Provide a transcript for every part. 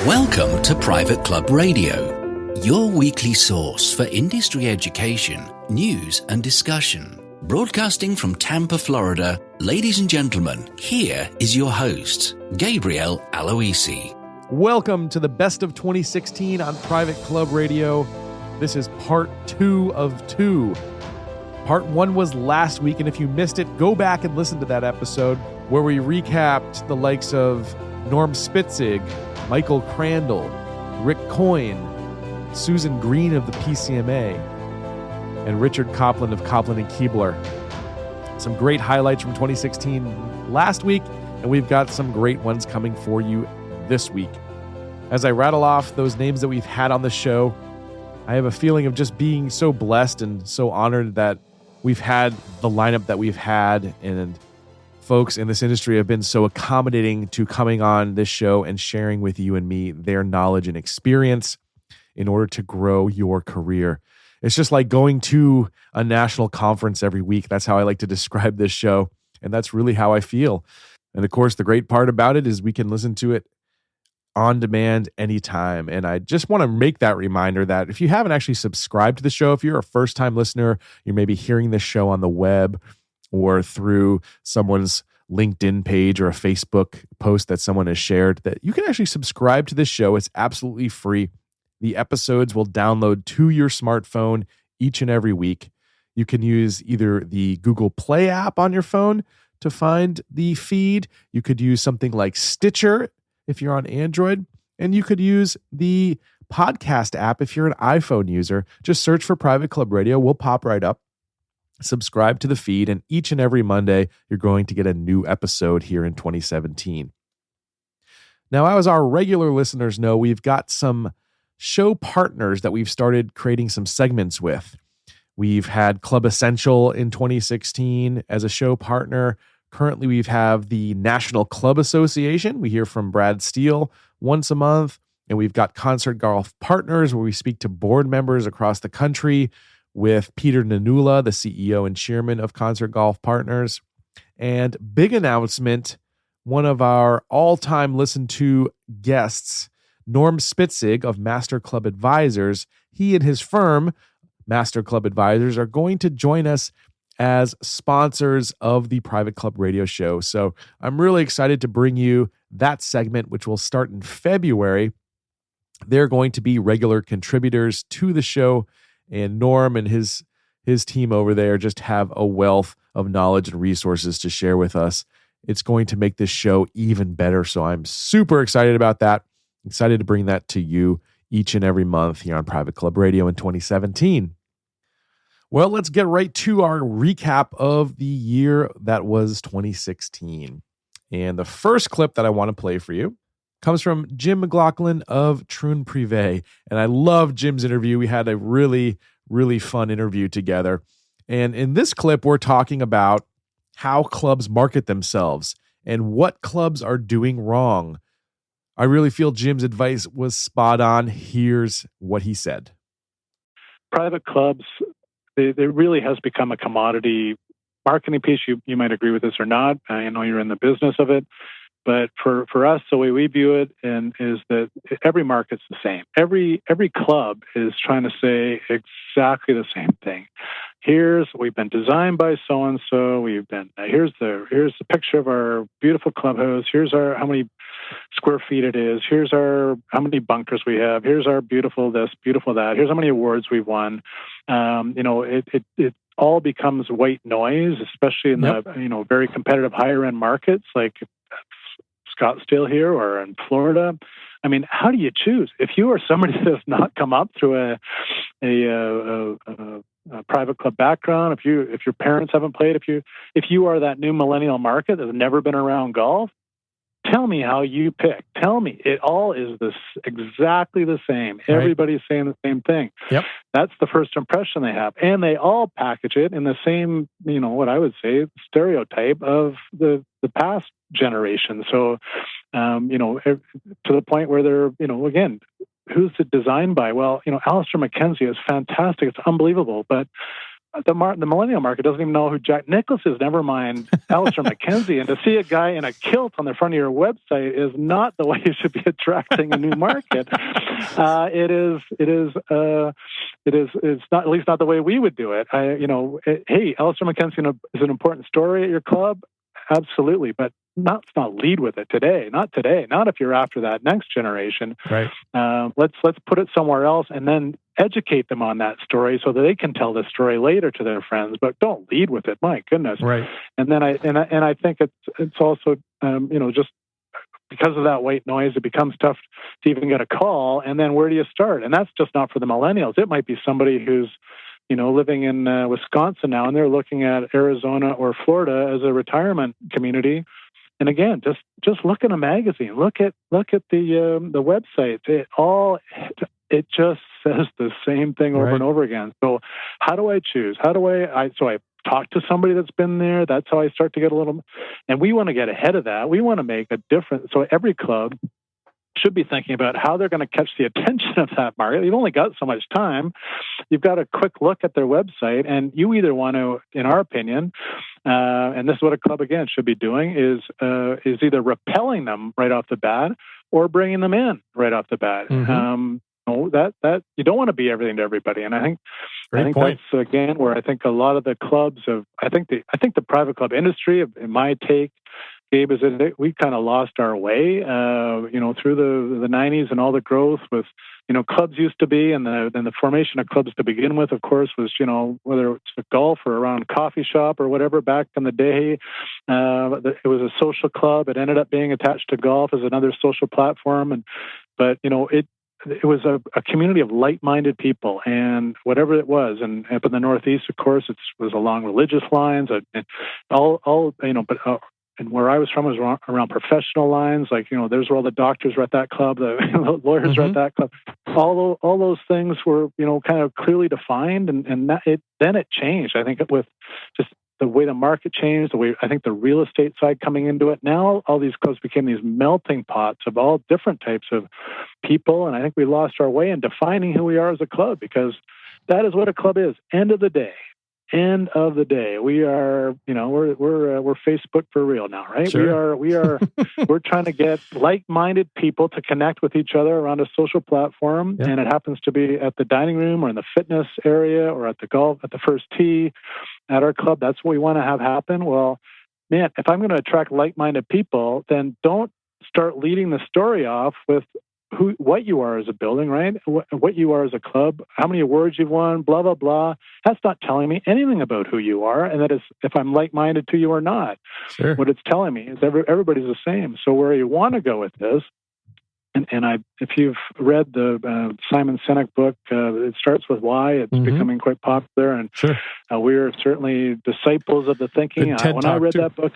Welcome to Private Club Radio, your weekly source for industry education, news and discussion. Broadcasting from Tampa, Florida, ladies and gentlemen, here is your host, Gabriel Aloisi. Welcome to the best of 2016 on Private Club Radio. This is part 2 of 2. Part 1 was last week, and if you missed it, go back and listen to that episode where we recapped the likes of Norm Spitzig, Michael Crandall, Rick Coyne, Susan Green of the PCMA, and Richard Copland of Copland & Keebler. Some great highlights from 2016 last week, and we've got some great ones coming for you this week. As I rattle off those names that we've had on the show, I have a feeling of just being so blessed and so honored that we've had the lineup that we've had, and folks in this industry have been so accommodating to coming on this show and sharing with you and me their knowledge and experience in order to grow your career. It's just like going to a national conference every week. That's how I like to describe this show, and that's really how I feel. And of course, the great part about it is we can listen to it on demand anytime. And I just want to make that reminder that if you haven't actually subscribed to the show, if you're a first-time listener, you're maybe hearing this show on the web or through someone's LinkedIn page or a Facebook post that someone has shared, that you can actually subscribe to this show. It's absolutely free. The episodes will download to your smartphone each and every week. You can use either the Google Play app on your phone to find the feed. You could use something like Stitcher if you're on Android, and you could use the podcast app if you're an iPhone user. Just search for Private Club Radio. We'll pop right up. Subscribe to the feed, and each and every Monday, you're going to get a new episode here in 2017. Now, as our regular listeners know, we've got some show partners that we've started creating some segments with. We've had Club Essential in 2016 as a show partner. Currently, we have the National Club Association. We hear from Brad Steele once a month, and we've got Concert Golf Partners, where we speak to board members across the country with Peter Nanula, the CEO and chairman of Concert Golf Partners. And big announcement, one of our all-time listened to guests, Norm Spitzig of Master Club Advisors, he and his firm, Master Club Advisors, are going to join us as sponsors of the Private Club Radio show. So I'm really excited to bring you that segment, which will start in February. They're going to be regular contributors to the show, and Norm and his team over there just have a wealth of knowledge and resources to share with us. It's going to make this show even better. So I'm super excited about that. Excited to bring that to you each and every month here on Private Club Radio in 2017. Well, let's get right to our recap of the year that was 2016. And the first clip that I want to play for you comes from Jim McLaughlin of Troon Privé. And I love Jim's interview. We had a really, really fun interview together. And in this clip, we're talking about how clubs market themselves and what clubs are doing wrong. I really feel Jim's advice was spot on. Here's what he said. Private clubs, they really has become a commodity marketing piece. You might agree with this or not. I know you're in the business of it. But for us, the way we view it is that every market's the same. Every club is trying to say exactly the same thing. We've been designed by so and so. Here's the picture of our beautiful clubhouse. Here's how many square feet it is. Here's how many bunkers we have. Here's our beautiful this, beautiful that. Here's how many awards we've won. It all becomes white noise, especially in the very competitive higher end markets like Scottsdale here or in Florida. I mean, how do you choose? If you are somebody that has not come up through a private club background, if your parents haven't played, if you are that new millennial market that has never been around golf, tell me how you pick. Tell me. It all is exactly the same. Right. Everybody's saying the same thing. Yep. That's the first impression they have. And they all package it in the same, what I would say, stereotype of the past generation. So, to the point where they're, again, who's it designed by? Well, Alistair McKenzie is fantastic. It's unbelievable. But the millennial market doesn't even know who Jack Nicklaus is, never mind Alistair McKenzie. And to see a guy in a kilt on the front of your website is not the way you should be attracting a new market. It's not, at least not the way we would do it. Hey, Alistair McKenzie is an important story at your club. Absolutely. But let's not lead with it today. Not today. Not if you're after that next generation. Right. Let's put it somewhere else and then educate them on that story so that they can tell the story later to their friends. But don't lead with it. My goodness. Right. And then I think it's also just because of that white noise, it becomes tough to even get a call. And then where do you start? And that's just not for the millennials. It might be somebody who's living in Wisconsin now, and they're looking at Arizona or Florida as a retirement community. And again, just look in a magazine, look at the website. It just says the same thing over and over again. So how do I choose? So I talk to somebody that's been there. That's how I start to get a little, and we want to get ahead of that. We want to make a difference. So every club should be thinking about how they're going to catch the attention of that market. You've only got so much time. You've got a quick look at their website, and you either want to, in our opinion, and this is what a club again should be doing, is either repelling them right off the bat or bringing them in right off the bat. Mm-hmm. That you don't want to be everything to everybody, and I think that's again where I think a lot of the clubs of I think the private club industry, in my take, Gabe, is that we kind of lost our way, through the 90s and all the growth with, clubs used to be, and the formation of clubs to begin with, of course, was, whether it's a golf or around a coffee shop or whatever back in the day, it was a social club. It ended up being attached to golf as another social platform. But it was a community of like-minded people, and whatever it was, and up in the Northeast, of course, it was along religious lines, and and where I was from was around professional lines, like, there's where all the doctors were at that club, the lawyers were at that club. All those things were, kind of clearly defined, and then it changed. I think with just the way the market changed, the way I think the real estate side coming into it. Now all these clubs became these melting pots of all different types of people, and I think we lost our way in defining who we are as a club, because that is what a club is. End of the day, we are, we're Facebook for real now, right? Sure. We're trying to get like-minded people to connect with each other around a social platform, and it happens to be at the dining room or in the fitness area or at the golf, at the first tee at our club. That's what we want to have happen. Well, man, if I'm going to attract like-minded people, then don't start leading the story off with what you are as a building, right? What you are as a club, how many awards you've won, blah, blah, blah. That's not telling me anything about who you are, and that is if I'm like-minded to you or not. Sure. What it's telling me is everybody's the same. So where you want to go with this, and if you've read the Simon Sinek book, it starts with why. It's becoming quite popular, and we're certainly disciples of the thinking. When I read that book,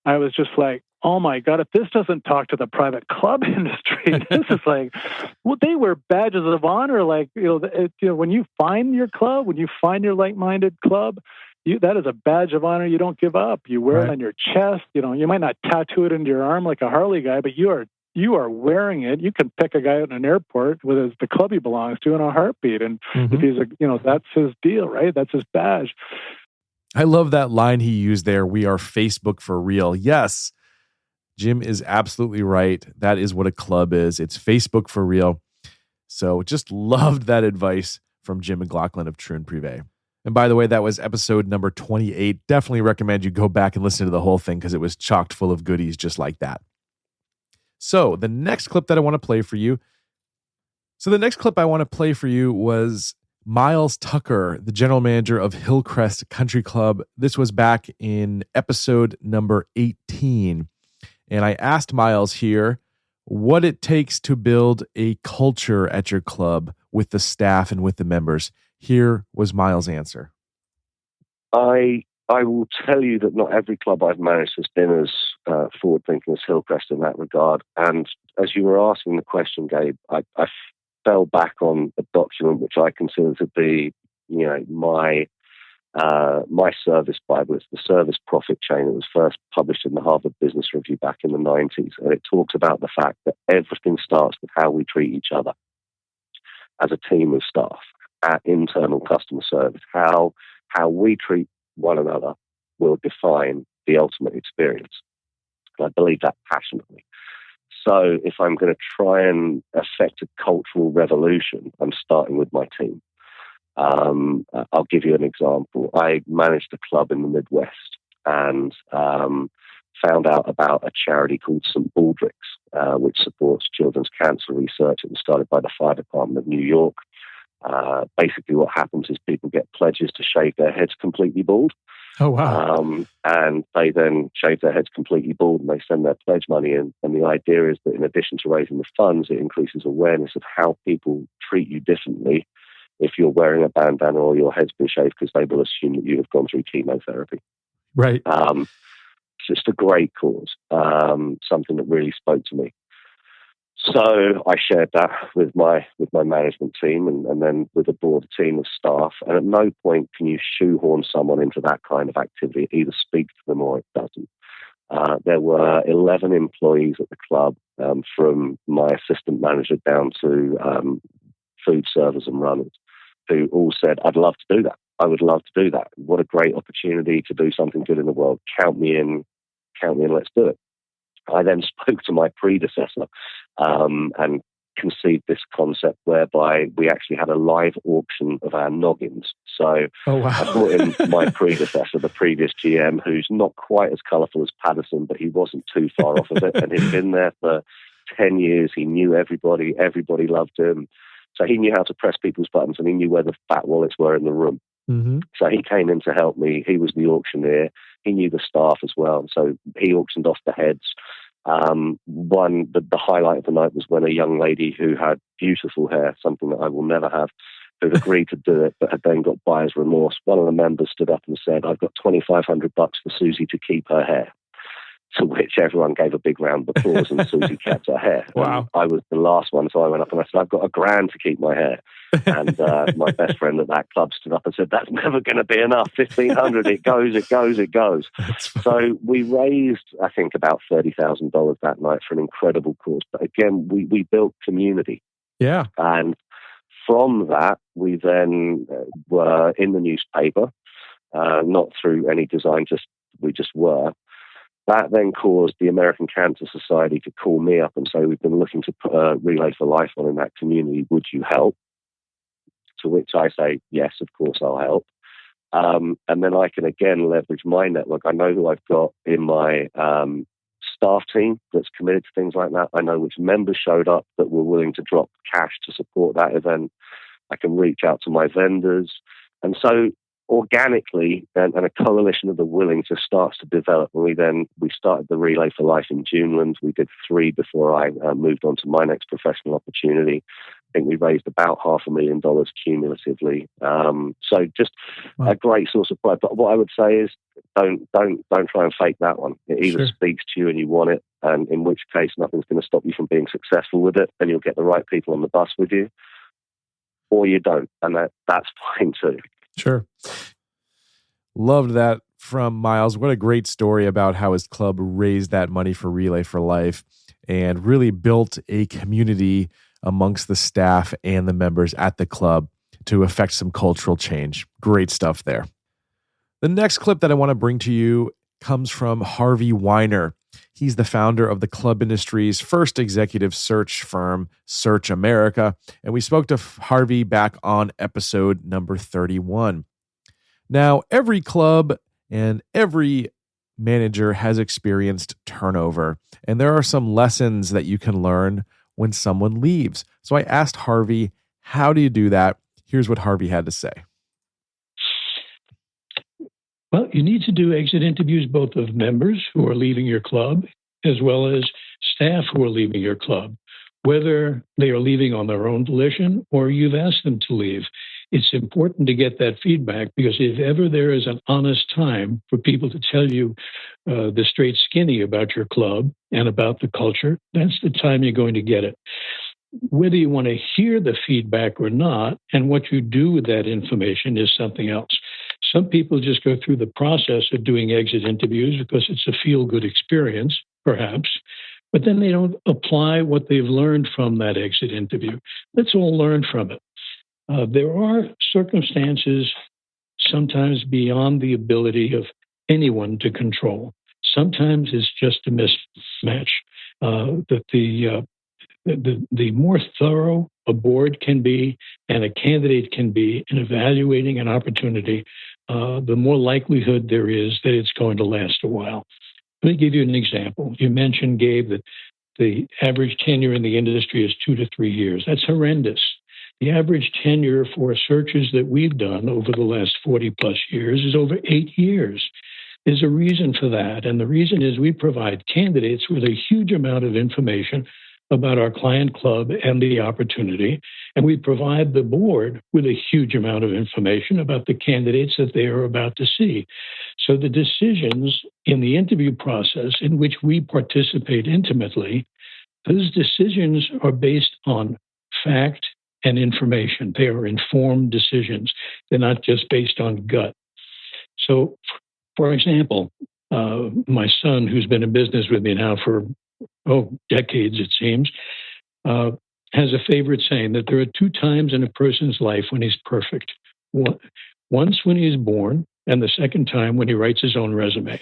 I was just like, oh my God, if this doesn't talk to the private club industry, this is like, well, they wear badges of honor. Like, when you find your club, when you find your like-minded club, that is a badge of honor you don't give up. You wear it on your chest. You might not tattoo it into your arm like a Harley guy, but you are wearing it. You can pick a guy out in an airport with the club he belongs to in a heartbeat. And if he's that's his deal, right? That's his badge. I love that line he used there. We are Facebook for real. Yes, Jim is absolutely right. That is what a club is. It's Facebook for real. So just loved that advice from Jim McLaughlin of True and Privé. And by the way, that was episode number 28. Definitely recommend you go back and listen to the whole thing because it was chocked full of goodies just like that. So the next clip that I want to play for you. Was Miles Tucker, the general manager of Hillcrest Country Club. This was back in episode number 18. And I asked Miles here what it takes to build a culture at your club with the staff and with the members. Here was Miles' answer. I will tell you that not every club I've managed has been as forward-thinking as Hillcrest in that regard. And as you were asking the question, Gabe, I fell back on a document which I consider to be, my service Bible. It's the Service Profit Chain. It was first published in the Harvard Business Review back in the 90s. And it talks about the fact that everything starts with how we treat each other as a team of staff, at internal customer service, how how we treat one another will define the ultimate experience. And I believe that passionately. So if I'm going to try and affect a cultural revolution, I'm starting with my team. I'll give you an example. I managed a club in the Midwest and found out about a charity called St. Baldrick's, which supports children's cancer research. It was started by the Fire Department of New York. Basically, what happens is people get pledges to shave their heads completely bald. Oh, wow. And they then shave their heads completely bald and they send their pledge money in. And the idea is that in addition to raising the funds, it increases awareness of how people treat you differently if you're wearing a bandana or your head's been shaved, because they will assume that you have gone through chemotherapy. Right. It's just a great cause, something that really spoke to me. So I shared that with my management team and then with a broader team of staff. And at no point can you shoehorn someone into that kind of activity. It either speaks to them or it doesn't. There were 11 employees at the club, from my assistant manager down to food servers and runners, who all said, I'd love to do that. I would love to do that. What a great opportunity to do something good in the world. Count me in, let's do it. I then spoke to my predecessor and conceived this concept whereby we actually had a live auction of our noggins. So I brought in my predecessor, the previous GM, who's not quite as colourful as Patterson, but he wasn't too far off of it. And he'd been there for 10 years. He knew everybody. Everybody loved him. So he knew how to press people's buttons and he knew where the fat wallets were in the room. Mm-hmm. So he came in to help me. He was the auctioneer. He knew the staff as well. So he auctioned off the heads. The highlight of the night was when a young lady who had beautiful hair, something that I will never have, who'd agreed to do it, but had then got buyer's remorse. One of the members stood up and said, I've got $2,500 for Susie to keep her hair. To which everyone gave a big round of applause and Susie kept her hair. Wow. And I was the last one, so I went up and I said, I've got $1,000 to keep my hair. And my best friend at that club stood up and said, that's never going to be enough. $1,500, it goes. So we raised, I think, about $30,000 that night for an incredible cause. But again, we built community. Yeah. And from that, we then were in the newspaper, not through any design, we just were. That then caused the American Cancer Society to call me up and say, we've been looking to put a Relay for Life on in that community. Would you help? To which I say, yes, of course I'll help. And then I can again leverage my network. I know who I've got in my staff team that's committed to things like that. I know which members showed up that were willing to drop cash to support that event. I can reach out to my vendors. And so organically, and a coalition of the willing just starts to develop. And we started the Relay for Life in Juneland. We did 3 before I moved on to my next professional opportunity. I think we raised about $500,000 cumulatively. So just a great source of pride. But what I would say is don't try and fake that one. It either speaks to you and you want it, and in which case nothing's going to stop you from being successful with it, and you'll get the right people on the bus with you, or you don't, and that's fine too. Sure. Loved that from Miles. What a great story about how his club raised that money for Relay for Life and really built a community amongst the staff and the members at the club to affect some cultural change. Great stuff there. The next clip that I want to bring to you comes from Harvey Weiner. He's the founder of the club industry's first executive search firm, Search America, and we spoke to Harvey back on episode number 31. Now, every club and every manager has experienced turnover, and there are some lessons that you can learn when someone leaves. So I asked Harvey, how do you do that? Here's what Harvey had to say. Well, you need to do exit interviews both of members who are leaving your club as well as staff who are leaving your club, whether they are leaving on their own volition or you've asked them to leave. It's important to get that feedback, because if ever there is an honest time for people to tell you the straight skinny about your club and about the culture, that's the time you're going to get it. Whether you want to hear the feedback or not, and what you do with that information is something else. Some people just go through the process of doing exit interviews because it's a feel-good experience, perhaps, but then they don't apply what they've learned from that exit interview. Let's all learn from it. There are circumstances sometimes beyond the ability of anyone to control. Sometimes it's just a mismatch. That the more thorough a board can be and a candidate can be in evaluating an opportunity, the more likelihood there is that it's going to last a while. Let me give you an example. You mentioned, Gabe, that the average tenure in the industry is 2 to 3 years. That's horrendous. The average tenure for searches that we've done over the last 40 plus years is over 8 years. There's a reason for that. And the reason is we provide candidates with a huge amount of information about our client club and the opportunity. And we provide the board with a huge amount of information about the candidates that they are about to see. So the decisions in the interview process in which we participate intimately, those decisions are based on fact and information. They are informed decisions. They're not just based on gut. So, for example, my son, who's been in business with me now for decades, it seems, has a favorite saying that there are 2 times in a person's life when he's perfect. Once when he's born, and the second time when he writes his own resume.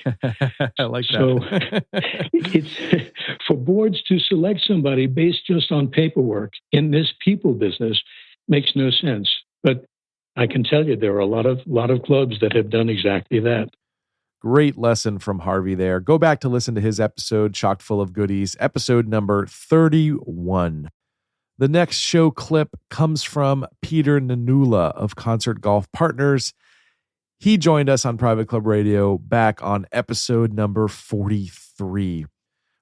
I like that. So it's for boards to select somebody based just on paperwork in this people business makes no sense. But I can tell you there are a lot of clubs that have done exactly that. Great lesson from Harvey there. Go back to listen to his episode, Chock full of Goodies, episode number 31. The next show clip comes from Peter Nanula of Concert Golf Partners. He joined us on Private Club Radio back on episode number 43.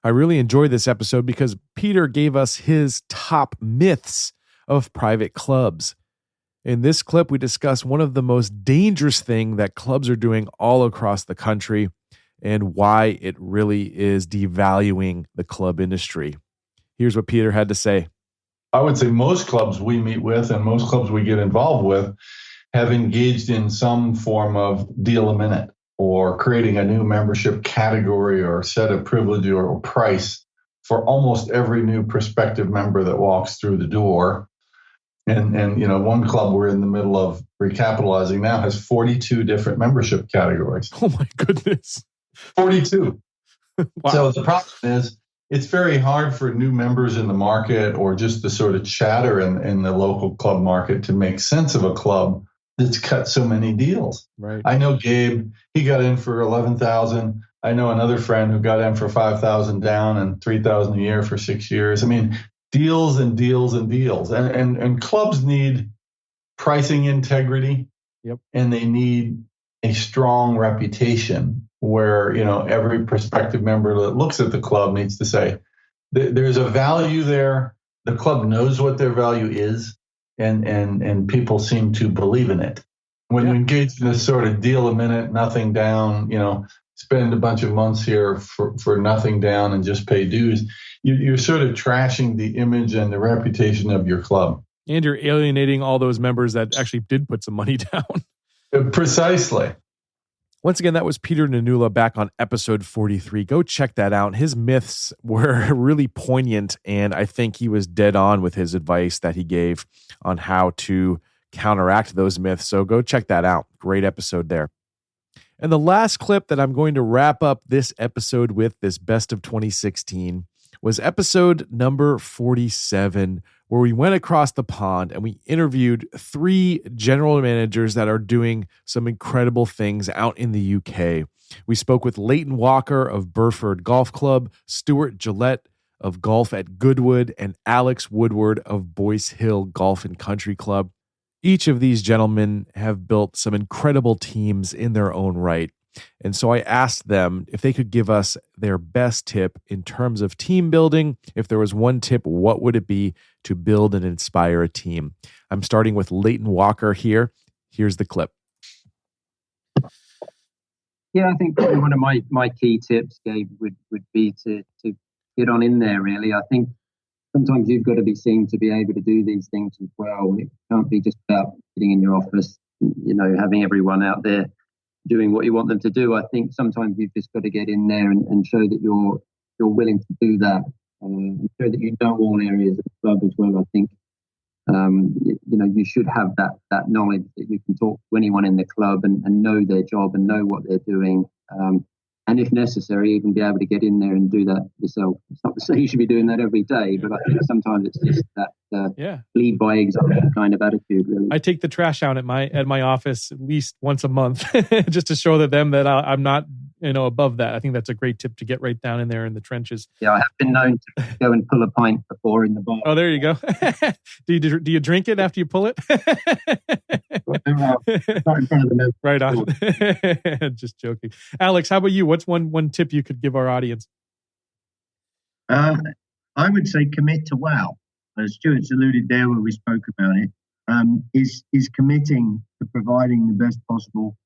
I really enjoyed this episode because Peter gave us his top myths of private clubs. In this clip, we discuss one of the most dangerous things that clubs are doing all across the country and why it really is devaluing the club industry. Here's what Peter had to say. I would say most clubs we meet with and most clubs we get involved with have engaged in some form of deal a minute or creating a new membership category or set of privilege or price for almost every new prospective member that walks through the door. And one club we're in the middle of recapitalizing now has 42 different membership categories. Oh my goodness. 42. Wow. So the problem is it's very hard for new members in the market or just the sort of chatter in the local club market to make sense of a club that's cut so many deals. Right. I know Gabe, he got in for $11,000. I know another friend who got in for $5,000 down and $3,000 a year for 6 years. I mean, deals and deals and deals. And clubs need pricing integrity. Yep. And they need a strong reputation where, every prospective member that looks at the club needs to say, there's a value there. The club knows what their value is. And people seem to believe in it. When you engage in this sort of deal a minute, nothing down, spend a bunch of months here for nothing down and just pay dues, you're sort of trashing the image and the reputation of your club. And you're alienating all those members that actually did put some money down. Precisely. Once again, that was Peter Nanula back on episode 43. Go check that out. His myths were really poignant, and I think he was dead on with his advice that he gave on how to counteract those myths. So go check that out. Great episode there. And the last clip that I'm going to wrap up this episode with, this best of 2016, was episode number 47, where we went across the pond and we interviewed 3 general managers that are doing some incredible things out in the UK. We spoke with Leighton Walker of Burford Golf Club, Stuart Gillette of Golf at Goodwood, and Alex Woodward of Boyce Hill Golf and Country Club. Each of these gentlemen have built some incredible teams in their own right. And so I asked them if they could give us their best tip in terms of team building. If there was one tip, what would it be to build and inspire a team? I'm starting with Leighton Walker here. Here's the clip. Yeah, I think probably one of my key tips, Gabe, would be to get on in there, really. I think sometimes you've got to be seen to be able to do these things as well. It can't be just about sitting in your office, having everyone out there doing what you want them to do. I think sometimes you've just got to get in there and show that you're willing to do that, and show that you know all areas of the club as well. I think You should have that knowledge that you can talk to anyone in the club and know their job and know what they're doing. And if necessary, even be able to get in there and do that yourself. It's not to say you should be doing that every day, but I think sometimes it's just that lead by example kind of attitude, really. I take the trash out at my office at least once a month just to show them that I'm not above that. I think that's a great tip to get right down in there in the trenches. Yeah, I have been known to go and pull a pint before in the bar. Oh, there you go. Do you drink it after you pull it? Not in front of the milk. Right on. Just joking. Alex, how about you? What's one tip you could give our audience? I would say commit to WOW. As Stuart's alluded there when we spoke about it, is committing to providing the best possible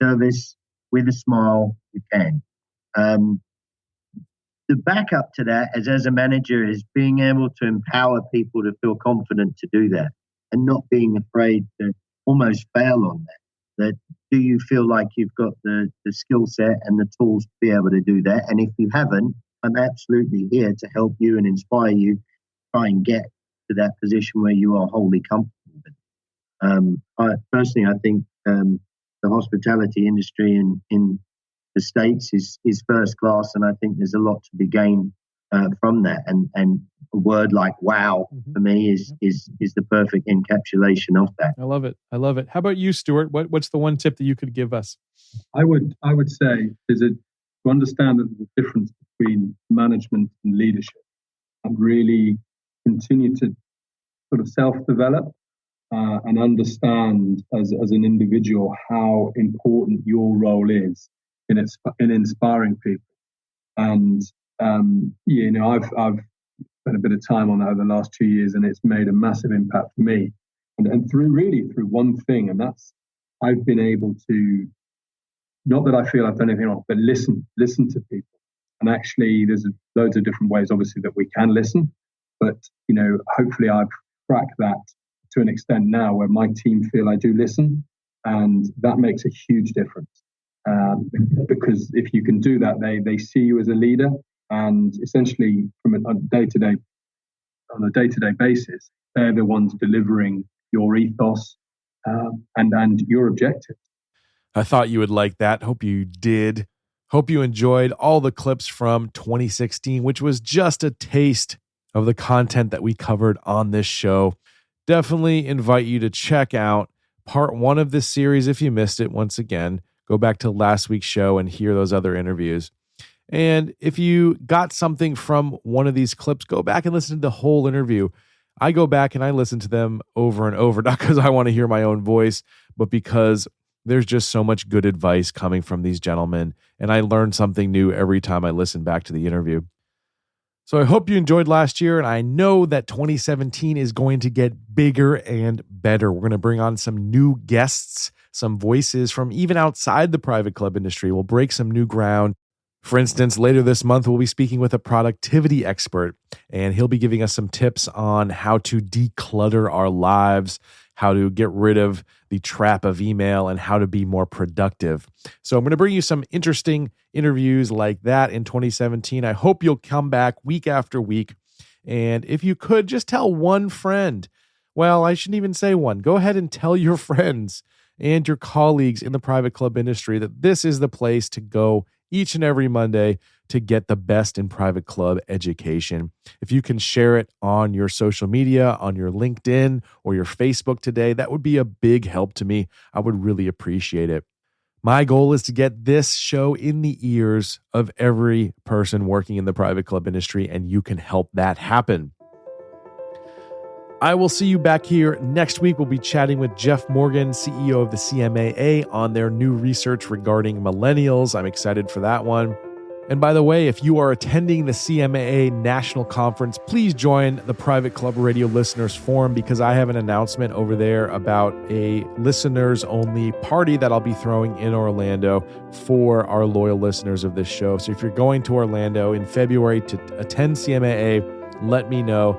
service with a smile you can. The backup to that as a manager is being able to empower people to feel confident to do that and not being afraid to almost fail on that. That do you feel like you've got the skill set and the tools to be able to do that? And if you haven't, I'm absolutely here to help you and inspire you, try and get to that position where you are wholly comfortable with. I think the hospitality industry in the States is first class, and I think there's a lot to be gained from that. And a word like "wow" for me is the perfect encapsulation of that. I love it. How about you, Stuart? What's the one tip that you could give us? I would say to understand that there's a difference between management and leadership, and really continue to sort of self-develop and understand as an individual how important your role is in inspiring people. And I've spent a bit of time on that over the last 2 years, and it's made a massive impact for me. And through one thing, and that's I've been able to, not that I feel I've done anything wrong, but listen to people. And actually, there's loads of different ways, obviously, that we can listen. But hopefully, I've cracked that to an extent now where my team feel I do listen, and that makes a huge difference. Because if you can do that, they see you as a leader, and essentially on a day-to-day basis, they're the ones delivering your ethos and your objectives. I thought you would like that. Hope you did. Hope you enjoyed all the clips from 2016, which was just a taste of the content that we covered on this show. Definitely invite you to check out part 1 of this series if you missed it. Once again, go back to last week's show and hear those other interviews. And if you got something from one of these clips, go back and listen to the whole interview. I go back and I listen to them over and over, not because I want to hear my own voice, but because there's just so much good advice coming from these gentlemen, and I learn something new every time I listen back to the interview. So I hope you enjoyed last year, and I know that 2017 is going to get bigger and better. We're going to bring on some new guests, some voices from even outside the private club industry. We'll break some new ground. For instance, later this month, we'll be speaking with a productivity expert, and he'll be giving us some tips on how to declutter our lives, how to get rid of the trap of email, and how to be more productive. So I'm going to bring you some interesting interviews like that in 2017. I hope you'll come back week after week. And if you could, just tell one friend. Well, I shouldn't even say one. Go ahead and tell your friends and your colleagues in the private club industry that this is the place to go each and every Monday to get the best in private club education. If you can share it on your social media, on your LinkedIn or your Facebook today, that would be a big help to me. I would really appreciate it. My goal is to get this show in the ears of every person working in the private club industry, and you can help that happen. I will see you back here next week. We'll be chatting with Jeff Morgan, CEO of the CMAA, on their new research regarding millennials. I'm excited for that one. And by the way, if you are attending the CMAA National Conference, please join the Private Club Radio Listeners Forum, because I have an announcement over there about a listeners-only party that I'll be throwing in Orlando for our loyal listeners of this show. So if you're going to Orlando in February to attend CMAA, let me know.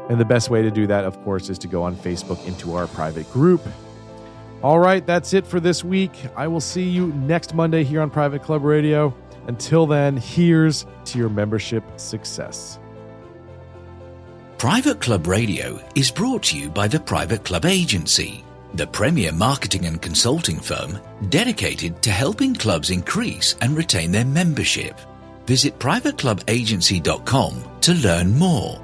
And the best way to do that, of course, is to go on Facebook into our private group. All right, that's it for this week. I will see you next Monday here on Private Club Radio. Until then, here's to your membership success. Private Club Radio is brought to you by the Private Club Agency, the premier marketing and consulting firm dedicated to helping clubs increase and retain their membership. Visit privateclubagency.com to learn more.